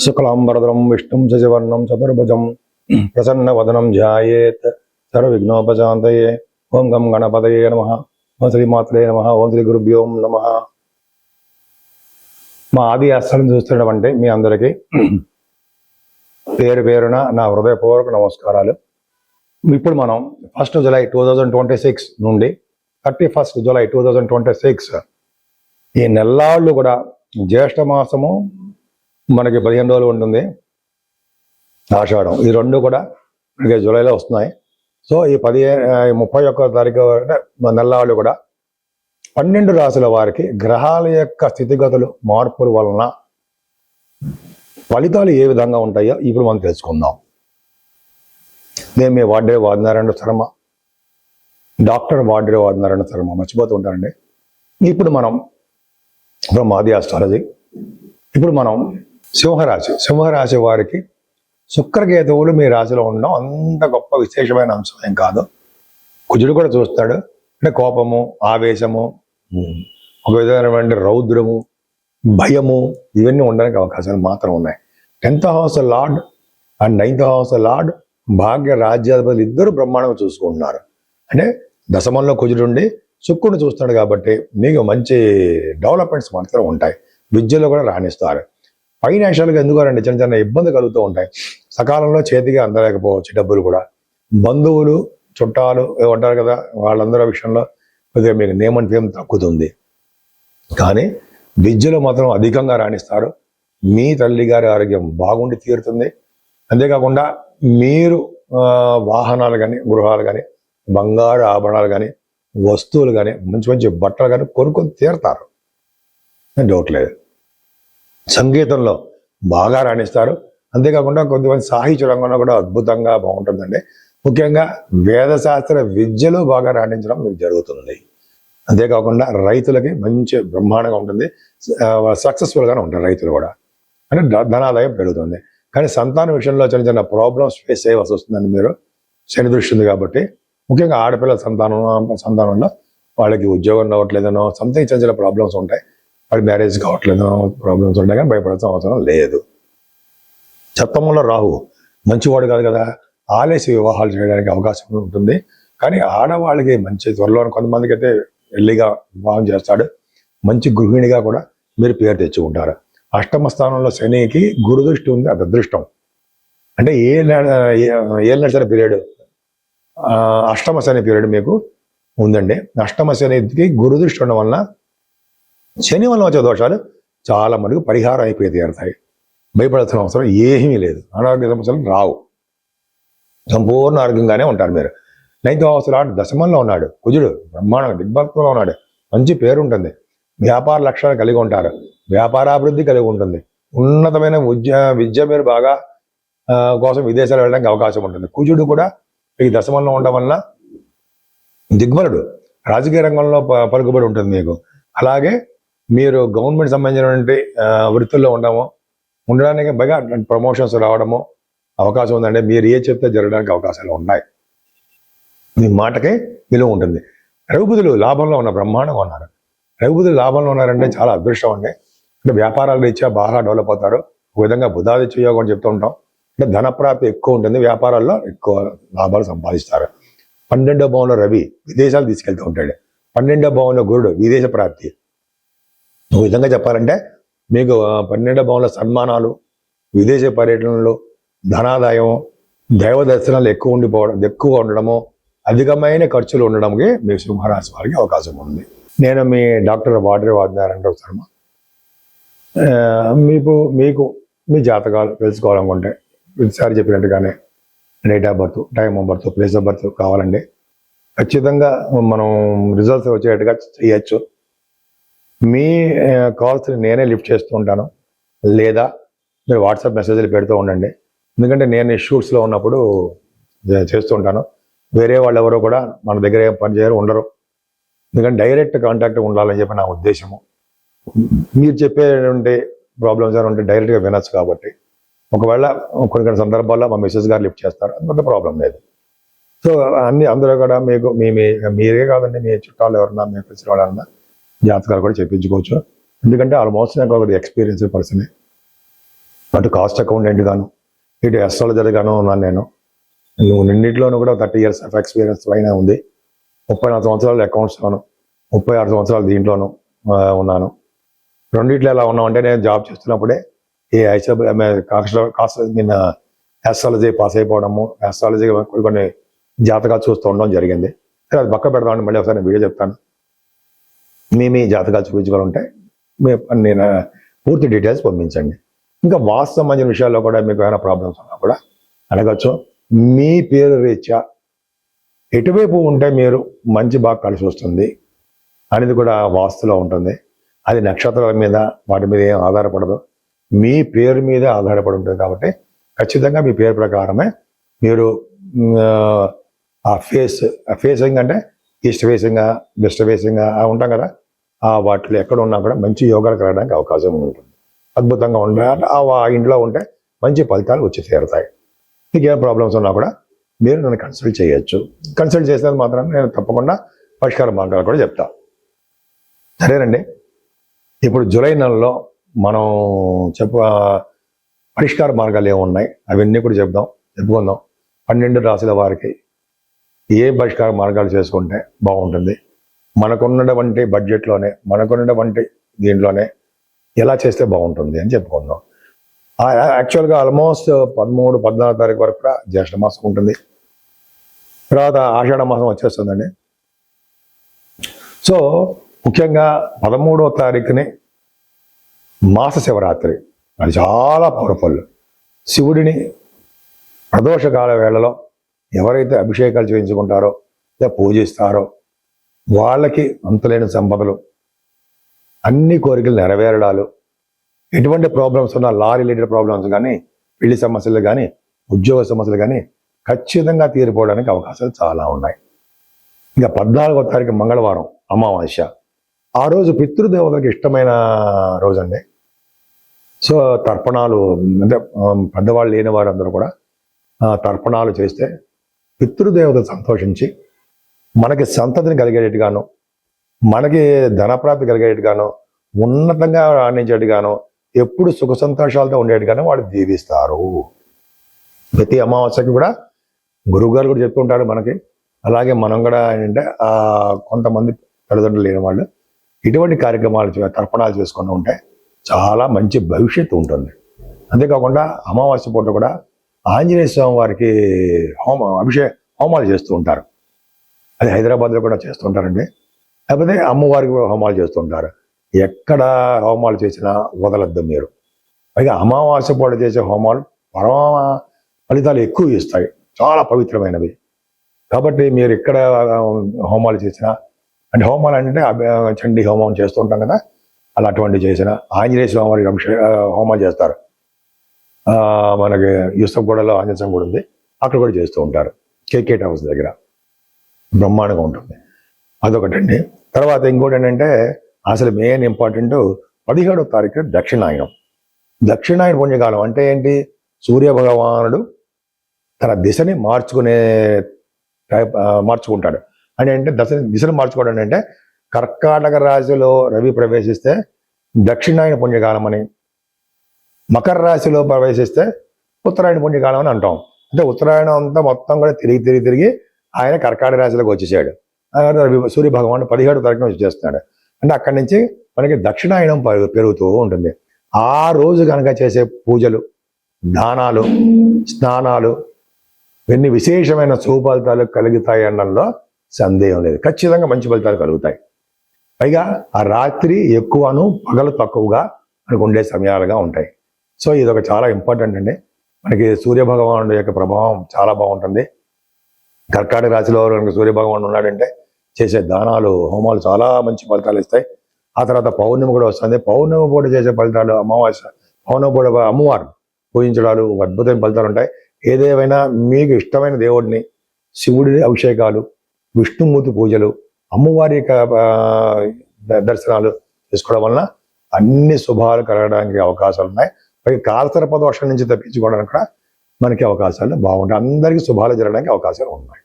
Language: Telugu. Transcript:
శుక్లాంబరధరం విష్ణుం శశివర్ణం చతుర్భుజం ప్రసన్నవదనం ధ్యాయేత్ సర్వవిఘ్నోపశాంతయే. ఓం గం గణపతయే నమః. ఓం శ్రీమాత్రే నమః. ఓం శ్రీ గురుభ్యో నమః. మా ఆది ఆశ్రమం చూస్తున్నటువంటి మీ అందరికీ పేరు పేరున నా హృదయపూర్వక నమస్కారాలు. ఇప్పుడు మనం 1 జూలై 2026 నుండి 31 జూలై 2026 ఈ నెల్లాళ్ళు కూడా జ్యేష్ఠ మాసము మనకి 15 రోజులు ఉంటుంది, ఆషాఢం, ఈ రెండు కూడా మనకి జూలైలో వస్తున్నాయి. సో ఈ 31 తారీఖు నెల్లాళ్ళు కూడా 12 రాశుల వారికి గ్రహాల యొక్క స్థితిగతులు మార్పుల వలన ఫలితాలు ఏ విధంగా ఉంటాయో ఇప్పుడు మనం తెలుసుకుందాం. నేను మీ వాడ్రే వాదినారాయణ శర్మ, డాక్టర్ వాడ్రే వాదినారాయణ శర్మ, మర్చిపోతూ ఉంటానండి. ఇప్పుడు మనం ఆది ఆస్ట్రాలజీ. ఇప్పుడు మనం సింహరాశి వారికి శుక్రకేతువులు మీ రాశిలో ఉండడం అంత గొప్ప విశేషమైన అంశం ఏం కాదు. కుజుడు కూడా చూస్తాడు. అంటే కోపము, ఆవేశము, ఒక విధమైన రౌద్రము, భయము, ఇవన్నీ ఉండడానికి అవకాశాలు మాత్రం ఉన్నాయి. 10th house lord and 9th house lord భాగ్య రాజ్యాధిపతులు ఇద్దరు బ్రహ్మాండంగా చూసుకుంటున్నారు. అంటే దశమంలో కుజుడుండి శుక్రుడు చూస్తాడు కాబట్టి మీకు మంచి డెవలప్మెంట్స్ మాత్రం ఉంటాయి. విద్యలో కూడా రాణిస్తారు. ఫైనాన్షియల్గా ఎందుకంటే చిన్న చిన్న ఇబ్బంది కలుగుతూ ఉంటాయి. సకాలంలో చేతికి అందలేకపోవచ్చు డబ్బులు కూడా. బంధువులు, చుట్టాలు ఉంటారు కదా, వాళ్ళందరి విషయంలో కొద్దిగా మీకు నేమ్ అండ్ ఫేమ్ తగ్గుతుంది. కానీ విద్యలో మాత్రం అధికంగా రాణిస్తారు. మీ తల్లి గారి ఆరోగ్యం బాగుండి తీరుతుంది. అంతేకాకుండా మీరు వాహనాలు కానీ, గృహాలు కానీ, బంగారు ఆభరణాలు కానీ, వస్తువులు కానీ, మంచి మంచి బట్టలు కానీ కొనుక్కొని తీరుతారు, డౌట్ లేదు. సంగీతంలో బాగా రాణిస్తారు. అంతేకాకుండా కొంతమంది సాహిత్య రంగంలో కూడా అద్భుతంగా బాగుంటుందండి. ముఖ్యంగా వేదశాస్త్ర విద్యలో బాగా రాణించడం మీకు జరుగుతుంది. అంతేకాకుండా రైతులకి మంచి బ్రహ్మాండంగా ఉంటుంది. సక్సెస్ఫుల్గానే ఉంటారు రైతులు కూడా. అంటే ధనాదాయం పెరుగుతుంది. కానీ సంతాన విషయంలో చిన్న చిన్న ప్రాబ్లమ్స్ ఫేస్ చేయవలసి వస్తుందండి. మీరు శని దృష్టి ఉంది కాబట్టి ముఖ్యంగా ఆడపిల్లల సంతానంలో వాళ్ళకి ఉద్యోగం రావట్లేదనో సంథింగ్ చిన్న చిన్న ప్రాబ్లమ్స్ ఉంటాయి. వాడి మ్యారేజ్ కావట్లేదనో ప్రాబ్లమ్స్ ఉంటాయి. కానీ భయపడాల్సిన అవసరం లేదు. సప్తమంలో రాహు మంచివాడు కాదు కదా, ఆలస్య వివాహాలు చేయడానికి అవకాశం ఉంటుంది. కానీ ఆడవాళ్ళకి మంచి త్వరలో కొంతమందికి అయితే ఎల్లిగా వివాహం చేస్తాడు. మంచి గృహిణిగా కూడా మీరు పేరు తెచ్చుకుంటారు. అష్టమ స్థానంలో శనికి గురు దృష్టి ఉంది, అది అదృష్టం. అంటే ఏళ్ళ నడిచిన పీరియడ్ అష్టమ శని పీరియడ్ మీకు ఉందండి. అష్టమ శనికి గురు దృష్టి ఉండడం వలన శని వల్ల వచ్చే దోషాలు చాలా మటుకు పరిహారం అయిపోయి తీరుతాయి. భయపడాల్సిన అవసరం ఏమీ లేదు. అనారోగ్య సమస్యలు రావు. సంపూర్ణ ఆరోగ్యంగానే ఉంటారు మీరు. 9th హౌస్ లార్డ్ దశమంలో ఉన్నాడు కుజుడు, బ్రహ్మాండంగా దిగ్భక్తంలో ఉన్నాడు. మంచి పేరు ఉంటుంది. వ్యాపార లక్ష్యాలు కలిగి ఉంటారు. వ్యాపారాభివృద్ధి కలిగి ఉంటుంది. ఉన్నతమైన విద్య మీరు బాగా కోసం విదేశాలు వెళ్ళడానికి అవకాశం ఉంటుంది. కుజుడు కూడా ఈ దశమంలో ఉండడం వలన దిగ్బలుడు, రాజకీయ రంగంలో పలుకుబడి ఉంటుంది మీకు. అలాగే మీరు గవర్నమెంట్ సంబంధించినటువంటి వృత్తుల్లో ఉండడానికి బాగా ప్రమోషన్స్ రావడము అవకాశం ఉందండి. మీరు ఏ చెప్తే జరగడానికి అవకాశాలు ఉన్నాయి. మీ మాటకే విలువ ఉంటుంది. రఘుపతులు లాభంలో ఉన్న బ్రహ్మాండంగా ఉన్నారు. రఘుపతులు లాభంలో ఉన్నారంటే చాలా అదృష్టం అండి. అంటే వ్యాపారాల రీత్యా బాగా డెవలప్ అవుతారు. ఒక విధంగా బుధాదిత్య యోగం అని చెప్తూ ఉంటాం. అంటే ధనప్రాప్తి ఎక్కువ ఉంటుంది. వ్యాపారాల్లో ఎక్కువ లాభాలు సంపాదిస్తారు. 12వ భావంలో రవి విదేశాలు తీసుకెళ్తూ ఉంటాడు. 12వ భావంలో గురుడు విదేశ ప్రాప్తి. ఒక విధంగా చెప్పాలంటే మీకు 12వ భావంలో సన్మానాలు, విదేశ పర్యటనలు, ధనాదాయం, దైవ దర్శనాలు ఎక్కువ ఉండడము, అధికమైన ఖర్చులు ఉండడానికి మీ సింహరాశి వారికి అవకాశం ఉంది. నేను మీ డాక్టర్ వాడ్రే వాదినారాయణ శర్మ. మీకు మీ జాతకాలు తెలుసుకోవాలనుకుంటే ప్రతిసారి చెప్పినట్టుగానే date of birth, time of birth, place of birth కావాలండి. ఖచ్చితంగా మనం రిజల్ట్స్ వచ్చేట్టుగా చేయొచ్చు. మీ కాల్స్ నేనే లిఫ్ట్ చేస్తూ ఉంటాను, లేదా మీరు వాట్సాప్ మెసేజ్లు పెడుతూ ఉండండి. ఎందుకంటే నేను షూట్స్లో ఉన్నప్పుడు చేస్తూ ఉంటాను. వేరే వాళ్ళు ఎవరో కూడా మన దగ్గర ఏం పని చేయరు, ఉండరు. ఎందుకంటే డైరెక్ట్ కాంటాక్ట్ ఉండాలని చెప్పి నా ఉద్దేశము. మీరు చెప్పేటువంటి ప్రాబ్లమ్స్ ఏమైనా ఉంటే డైరెక్ట్గా వినొచ్చు. కాబట్టి ఒకవేళ కొన్ని సందర్భాల్లో మా మిస్సెస్ గారు లిఫ్ట్ చేస్తారు, అంత ప్రాబ్లం లేదు. సో అందరూ కూడా మీకు మీరే కాదండి, మీ చుట్టాలు ఎవరన్నా, మీ తెలిసిన వాళ్ళన్నా జాతకాలు కూడా చెప్పించుకోవచ్చు. ఎందుకంటే ఆల్మోస్ట్ నాకు ఒక ఎక్స్పీరియన్స్ పర్సనే. అటు కాస్ట్ అకౌంటెంట్ గాను, ఇటు అస్ట్రాలజర్ గాను ఉన్నాను నేను. నువ్వు రెండింటిలోనూ కూడా 30 years ఆఫ్ ఎక్స్పీరియన్స్ పైన ఉంది. 34 సంవత్సరాలు అకౌంట్స్లోను, 36 సంవత్సరాలు దీంట్లోనూ ఉన్నాను. రెండిట్లో ఎలా ఉన్నామంటే, నేను జాబ్ చేస్తున్నప్పుడే ఈ ఆస్ట్రాలజీ పాస్ అయిపోవడము, ఆస్ట్రాలజీ కొన్ని జాతకాలు చూస్తూ ఉండడం జరిగింది. అది పక్క పెడదామని మళ్ళీ ఒకసారి వీడియో చెప్తాను. మీ జాతకాలు చూపించుకోవాలంటే నేను పూర్తి డీటెయిల్స్ పంపించండి. ఇంకా వాస్తు సంబంధించిన విషయాల్లో కూడా మీకు ఏమైనా ప్రాబ్లమ్స్ ఉన్నా కూడా అడగచ్చు. మీ పేరు రీత్యా ఎటువైపు ఉంటే మీరు మంచి బాగా కలిసి వస్తుంది అనేది కూడా వాస్తులో ఉంటుంది. అది నక్షత్రాల మీద వాటి మీద ఏం ఆధారపడదు, మీ పేరు మీద ఆధారపడి ఉంటుంది. కాబట్టి ఖచ్చితంగా మీ పేరు ప్రకారమే మీరు ఆ ఫేసింగ్ అంటే ఈస్ట్ ఫేసింగ్గా, వెస్ట్ ఫేసింగ్గా ఉంటాం కదా, ఆ వాటిలో ఎక్కడ ఉన్నా కూడా మంచి యోగాలు కలగడానికి అవకాశం ఉంటుంది. అద్భుతంగా ఉండాలి. ఆ ఇంట్లో ఉంటే మంచి ఫలితాలు వచ్చి తీరుతాయి. మీకు ఏ ప్రాబ్లమ్స్ ఉన్నా కూడా మీరు నన్ను కన్సల్ట్ చేయొచ్చు. కన్సల్ట్ చేసినందుకు మాత్రం నేను తప్పకుండా పరిష్కార మార్గాలు కూడా చెప్తాను. సరేనండి. ఇప్పుడు జూలై నెలలో మనం పరిష్కార మార్గాలు ఏమున్నాయి అవన్నీ కూడా చెప్పుకుందాం. 12 రాశుల వారికి ఏ పరిష్కార మార్గాలు చేసుకుంటే బాగుంటుంది, మనకున్నటువంటి బడ్జెట్లోనే, మనకున్నటువంటి దీంట్లోనే ఎలా చేస్తే బాగుంటుంది అని చెప్పుకుందాం. యాక్చువల్గా ఆల్మోస్ట్ 13, 14 తారీఖు వరకు కూడా జ్యేష్ఠ మాసం ఉంటుంది. తర్వాత ఆషాఢ మాసం వచ్చేస్తుందండి. సో ముఖ్యంగా 13వ తారీఖుని మాస శివరాత్రి, అది చాలా పవర్ఫుల్. శివుడిని ప్రదోషకాల వేళలో ఎవరైతే అభిషేకాలు చేయించుకుంటారో లేదా పూజిస్తారో వాళ్ళకి అంతులేని సంపదలు, అన్ని కోరికలు నెరవేరడాలు, ఎటువంటి ప్రాబ్లమ్స్ ఉన్నా, లా రిలేటెడ్ ప్రాబ్లమ్స్ కానీ, పెళ్లి సమస్యలు కానీ, ఉద్యోగ సమస్యలు కానీ ఖచ్చితంగా తీరిపోవడానికి అవకాశాలు చాలా ఉన్నాయి. ఇంకా 14వ తారీఖు మంగళవారం అమావాస్య. ఆ రోజు పితృదేవతలకు ఇష్టమైన రోజు అండి. సో తర్పణాలు అంటే పెద్దవాళ్ళు లేని వారందరూ కూడా తర్పణాలు చేస్తే పితృదేవత సంతోషించి మనకి సంతతిని కలిగేటట్టుగాను, మనకి ధనప్రాప్తి కలిగేటట్టుగాను, ఉన్నతంగా రాణించేట్టుగాను, ఎప్పుడు సుఖ సంతోషాలతో ఉండేట్టుగాను వాళ్ళు దీవిస్తారు. ప్రతి అమావాస్యకి కూడా గురువుగారు కూడా చెప్తుంటారు మనకి. అలాగే మనం కూడా ఏంటంటే కొంతమంది తల్లిదండ్రులు లేని వాళ్ళు ఇటువంటి కార్యక్రమాలు తర్పణాలు చేసుకుని ఉంటే చాలా మంచి భవిష్యత్తు ఉంటుంది. అంతేకాకుండా అమావాస్య పూట కూడా ఆంజనేయ స్వామి వారికి హోమాలు చేస్తూ ఉంటారు. అది హైదరాబాద్లో కూడా చేస్తుంటారండి. లేకపోతే అమ్మవారికి హోమాలు చేస్తుంటారు. ఎక్కడ హోమాలు చేసినా వదలద్దు మీరు. పైగా అమావాస్య పూట చేసే హోమాలు పరమ ఫలితాలు ఎక్కువ ఇస్తాయి, చాలా పవిత్రమైనవి. కాబట్టి మీరు ఎక్కడ హోమాలు చేసినా, అంటే హోమాలు అంటే చండీ హోమం చేస్తూ ఉంటాం కదా, అలా అటువంటి చేసిన ఆంజనేయ స్వామి వారికి హోమాలు చేస్తారు. మనకి యూసఫ్గూడలో ఆంజనేయ స్వామి కూడా ఉంది, అక్కడ కూడా చేస్తూ ఉంటారు. కేకేట్ హౌస్ దగ్గర బ్రహ్మాండంగా ఉంటుంది. అదొకటండి. తర్వాత ఇంకోటి ఏంటంటే అసలు మెయిన్ ఇంపార్టెంట్ 17వ తారీఖు దక్షిణాయనం. దక్షిణాయన పుణ్యకాలం అంటే ఏంటి? సూర్య భగవానుడు తన దిశని మార్చుకుంటాడు. అంటే దిశను మార్చుకోవడం అంటే కర్కాటక రాశిలో రవి ప్రవేశిస్తే దక్షిణాయన పుణ్యకాలం అని, మకర రాశిలో ప్రవేశిస్తే ఉత్తరాయణ పుణ్యకాలం అని అంటాం. అంటే ఉత్తరాయణం అంతా మొత్తం కూడా తిరిగి ఆయన కర్కాటక రాశిలోకి వచ్చేసాడు. సూర్య భగవానుడు 17వ తారీఖున వచ్చేస్తున్నాడు. అంటే అక్కడి నుంచి మనకి దక్షిణాయనం పెరుగుతూ ఉంటుంది. ఆ రోజు కనుక చేసే పూజలు, దానాలు, స్నానాలు ఇవన్నీ విశేషమైన సుఫలితాలు కలుగుతాయి అనడంలో సందేహం లేదు. ఖచ్చితంగా మంచి ఫలితాలు కలుగుతాయి. పైగా ఆ రాత్రి ఎక్కువను పగలు తక్కువగా మనకు ఉండే సమయాలుగా ఉంటాయి. సో ఇదొక చాలా ఇంపార్టెంట్ అండి. మనకి సూర్య భగవానుడు యొక్క ప్రభావం చాలా బాగుంటుంది. కర్కాటక రాశిలో కనుక సూర్య భగవానుడు ఉన్నాడంటే చేసే దానాలు, హోమాలు చాలా మంచి ఫలితాలు ఇస్తాయి. ఆ తర్వాత పౌర్ణమి కూడా వస్తుంది. పౌర్ణమి పూట చేసే ఫలితాలు, అమావాస్య పౌర్ణమి పూట అమ్మవారు పూజించడాలు అద్భుతమైన ఫలితాలు ఉంటాయి. ఏదేమైనా మీకు ఇష్టమైన దేవుడిని, శివుడి అభిషేకాలు, విష్ణుమూర్తి పూజలు, అమ్మవారి దర్శనాలు చేసుకోవడం వలన అన్ని శుభాలు కలగడానికి అవకాశాలు ఉన్నాయి. పైగా కాలసర్ప దోషం నుంచి తప్పించుకోవడానికి కూడా మనకి అవకాశాలు బాగుంటాయి. అందరికీ శుభాలు జరగడానికి అవకాశాలు ఉన్నాయి.